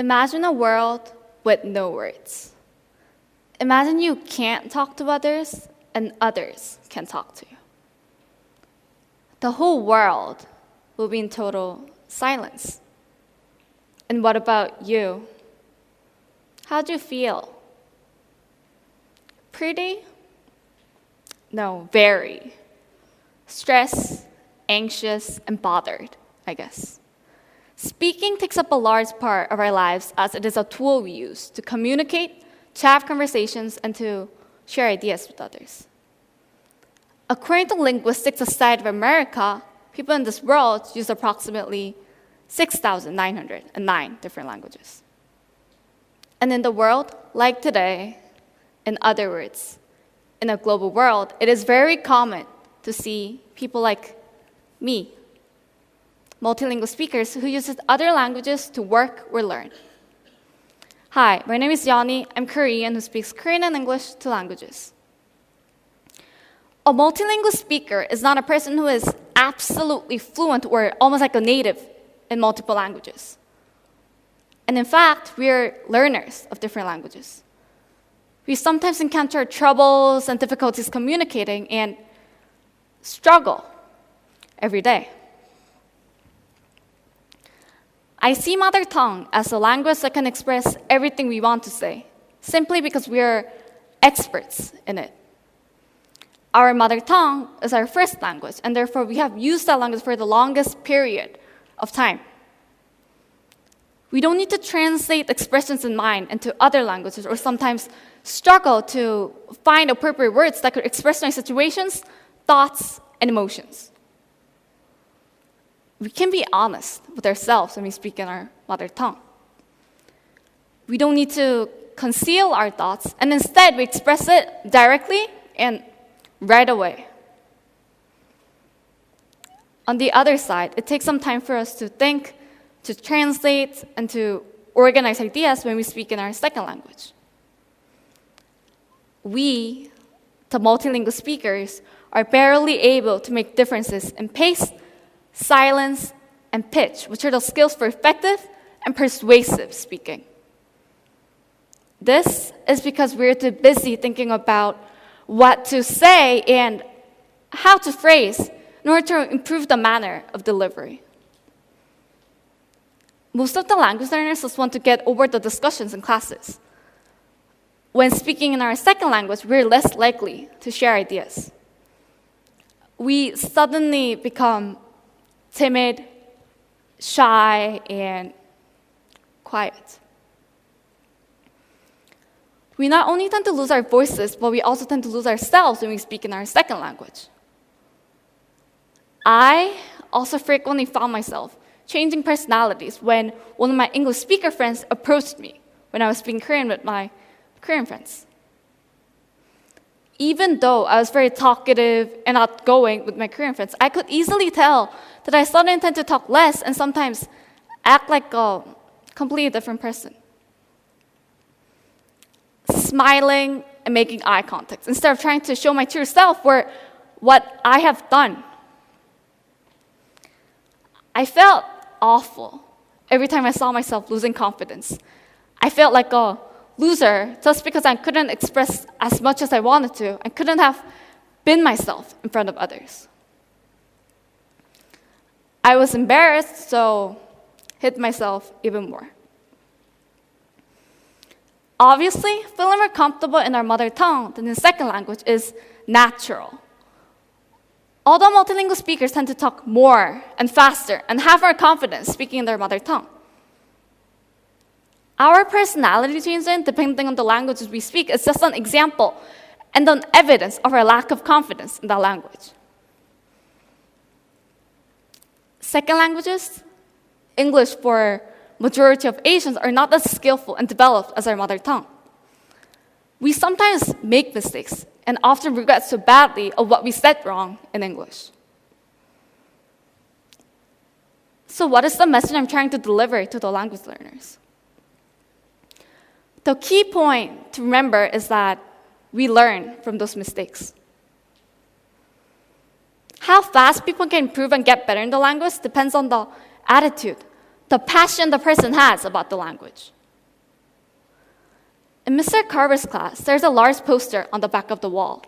Imagine a world with no words. Imagine you can't talk to others and others can talk to you. The whole world will be in total silence. And what about you? How do you feel? Pretty? No, very. Stressed, anxious, and bothered, I guess. Speaking takes up a large part of our lives as it is a tool we use to communicate, to have conversations, and to share ideas with others. According to Linguistics Society of America, people in this world use approximately 6,909 different languages. And in the world, like today, in other words, in a global world, it is very common to see people like me, multilingual speakers who use other languages to work or learn. Hi, my name is Yeonie. I'm Korean who speaks Korean and English, two languages. A multilingual speaker is not a person who is absolutely fluent or almost like a native in multiple languages. And in fact, we are learners of different languages. We sometimes encounter troubles and difficulties communicating and struggle every day. I see mother tongue as a language that can express everything we want to say, simply because we are experts in it. Our mother tongue is our first language, and therefore we have used that language for the longest period of time. We don't need to translate expressions in mind into other languages or sometimes struggle to find appropriate words that could express my situations, thoughts, and emotions. We can be honest with ourselves when we speak in our mother tongue. We don't need to conceal our thoughts, and instead we express it directly and right away. On the other side, it takes some time for us to think, to translate, and to organize ideas when we speak in our second language. We, the multilingual speakers, are barely able to make differences in pace, silence, and pitch, which are the skills for effective and persuasive speaking. This is because we're too busy thinking about what to say and how to phrase in order to improve the manner of delivery. Most of the language learners just want to get over the discussions in classes. When speaking in our second language, we're less likely to share ideas. We suddenly become timid, shy, and quiet. We not only tend to lose our voices, but we also tend to lose ourselves when we speak in our second language. I also frequently found myself changing personalities when one of my English speaker friends approached me when I was speaking Korean with my Korean friends. Even though I was very talkative and outgoing with my Korean friends, I could easily tell that I suddenly tend to talk less and sometimes act like a completely different person. Smiling and making eye contact instead of trying to show my true self were what I have done. I felt awful every time I saw myself losing confidence. I felt like a loser just because I couldn't express as much as I wanted to and couldn't have been myself in front of others. I was embarrassed, so hit myself even more. Obviously, feeling more comfortable in our mother tongue than in second language is natural. Although multilingual speakers tend to talk more and faster and have more confidence speaking in their mother tongue. Our personality changing depending on the languages we speak is just an example and an evidence of our lack of confidence in that language. Second languages, English for majority of Asians, are not as skillful and developed as our mother tongue. We sometimes make mistakes and often regret so badly of what we said wrong in English. So what is the message I'm trying to deliver to the language learners? The key point to remember is that we learn from those mistakes. How fast people can improve and get better in the language depends on the attitude, the passion the person has about the language. In Mr. Carver's class, there's a large poster on the back of the wall,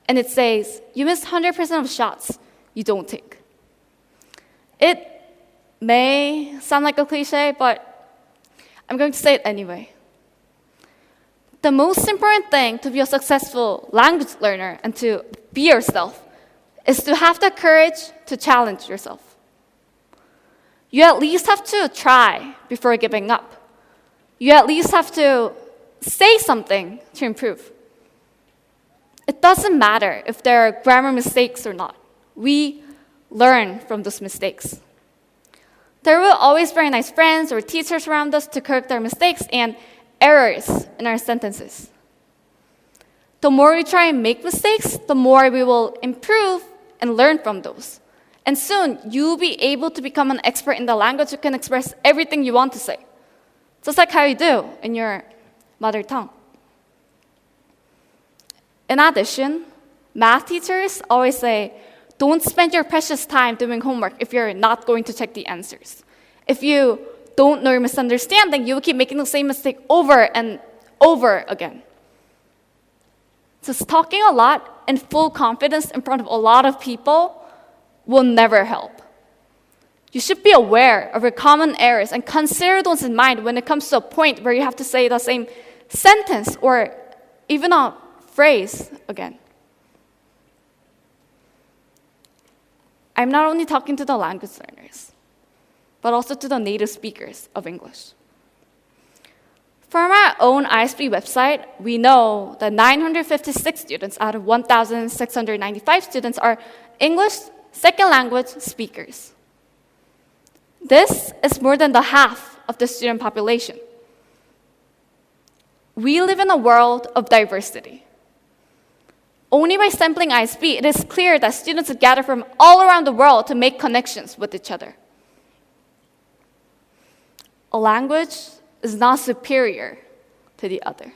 and it says, "You miss 100% of shots you don't take." It may sound like a cliche, but I'm going to say it anyway. The most important thing to be a successful language learner and to be yourself is to have the courage to challenge yourself. You at least have to try before giving up. You at least have to say something to improve. It doesn't matter if there are grammar mistakes or not. We learn from those mistakes. There will always be nice friends or teachers around us to correct our mistakes and errors in our sentences. The more we try and make mistakes, the more we will improve and learn from those. And soon, you'll be able to become an expert in the language who can express everything you want to say, just like how you do in your mother tongue. In addition, math teachers always say, don't spend your precious time doing homework if you're not going to check the answers. If you don't know your misunderstanding, you will keep making the same mistake over and over again. Just talking a lot and full confidence in front of a lot of people will never help. You should be aware of your common errors and consider those in mind when it comes to a point where you have to say the same sentence or even a phrase again. I'm not only talking to the language learners, but also to the native speakers of English. From our own ISB website, we know that 956 students out of 1,695 students are English second language speakers. This is more than the half of the student population. We live in a world of diversity. Only by sampling ISB, it is clear that students gather from all around the world to make connections with each other. A language is not superior to the other.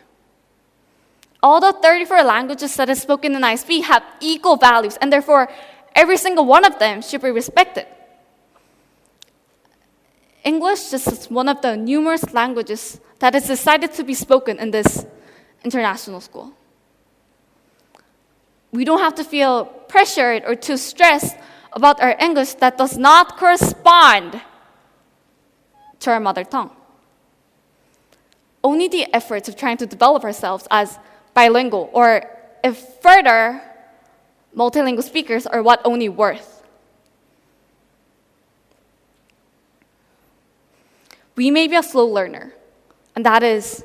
All the 34 languages that are spoken in ISB have equal values, and therefore, every single one of them should be respected. English is just one of the numerous languages that is decided to be spoken in this international school. We don't have to feel pressured or too stressed about our English that does not correspond to our mother tongue. Only the efforts of trying to develop ourselves as bilingual or, if further, multilingual speakers are what only worth. We may be a slow learner, and that is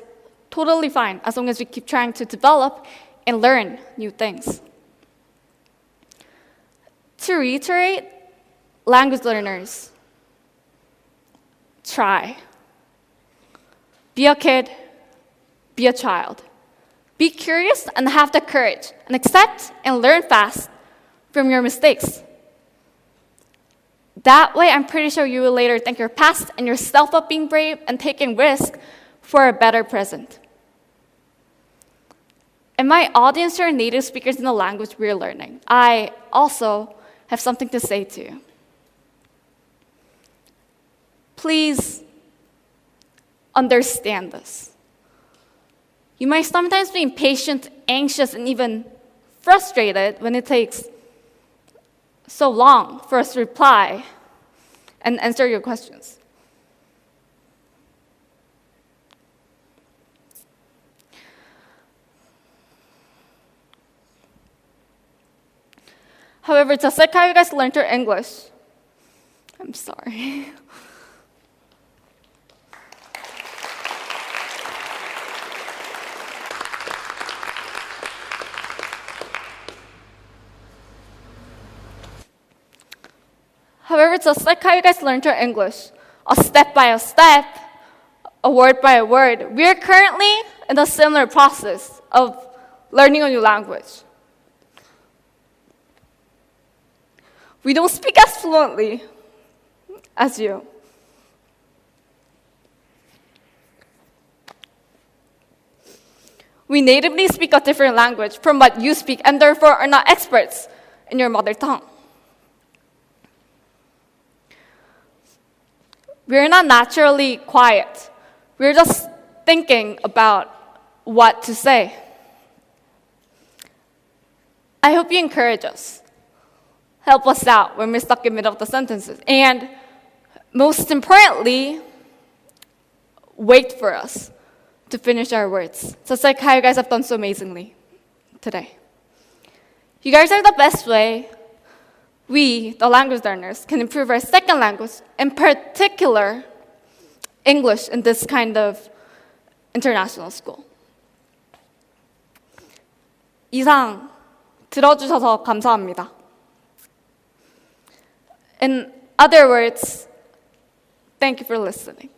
totally fine as long as we keep trying to develop and learn new things. To reiterate, language learners, try. Be a kid, be a child. Be curious and have the courage, and accept and learn fast from your mistakes. That way, I'm pretty sure you will later thank your past and yourself of being brave and taking risks for a better present. And my audience are native speakers in the language we're learning. I also have something to say to you. Please understand this. You might sometimes be impatient, anxious, and even frustrated when it takes so long for us to reply and answer your questions. However, just like how you guys learned your English, I'm sorry. However, just like how you guys learned your English, a step by a step, a word by a word, we are currently in a similar process of learning a new language. We don't speak as fluently as you. We natively speak a different language from what you speak and therefore are not experts in your mother tongue. we're not naturally quiet. We're just thinking about what to say. I hope you encourage us. Help us out when we're stuck in the middle of the sentences. And most importantly, wait for us to finish our words. Just like how you guys have done so amazingly today. You guys are the best way we, the language learners, can improve our second language, in particular, English in this kind of international school. 이상 들어주셔서 감사합니다. In other words, thank you for listening.